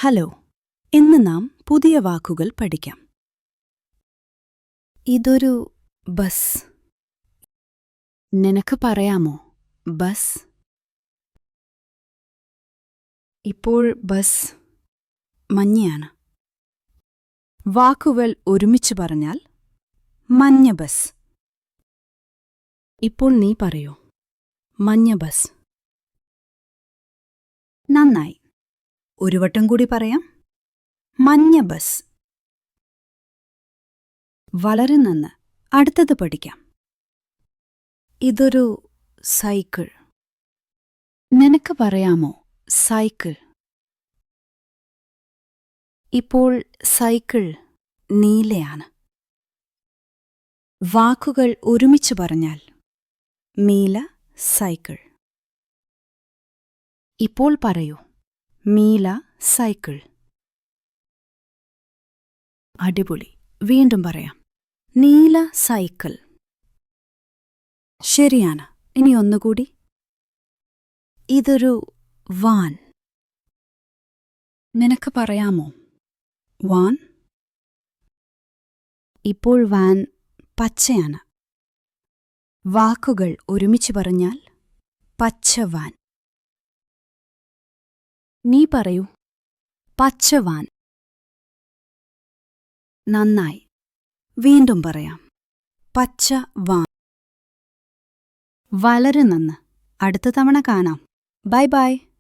Hello, ഇന്ന് നാം പുതിയ വാക്കുകൾ പഠിക്കാം. ഇതൊരു ബസ്. നിനക്ക് പറയാമോ ബസ്? ഇപ്പോൾ ബസ് മഞ്ഞയാണ്. വാക്കുകൾ ഒരുമിച്ച് പറഞ്ഞാൽ മഞ്ഞ ബസ്. ഇപ്പോൾ നീ പറയൂ, മഞ്ഞ ബസ്. നന്നായി. ഒരു വട്ടം കൂടി പറയാം, മഞ്ഞ ബസ്. വളരെ നന്ന്. അടുത്തത് പഠിക്കാം. ഇതൊരു സൈക്കിൾ. നിനക്ക് പറയാമോ സൈക്കിൾ? ഇപ്പോൾ സൈക്കിൾ നീലയാണ്. വാക്കുകൾ ഒരുമിച്ച് പറഞ്ഞാൽ നീല സൈക്കിൾ. ഇപ്പോൾ പറയൂ, നീല സൈക്കിൾ. അടിപൊളി. വീണ്ടും പറയാം, നീല സൈക്കിൾ. ശരിയാണ്. ഇനി ഒന്നുകൂടി. ഇതൊരു വാൻ. നിനക്ക് പറയാമോ വാൻ? ഇപ്പോൾ വാൻ പച്ചയാണ്. വാക്കുകൾ ഒരുമിച്ച് പറഞ്ഞാൽ പച്ചവാൻ. നീ പറയൂ, പച്ചവാൻ. നന്നായി. വീണ്ടും പറയാം, പച്ചവാൻ. വളരെ നന്ന്. അടുത്ത തവണ കാണാം. Bye bye.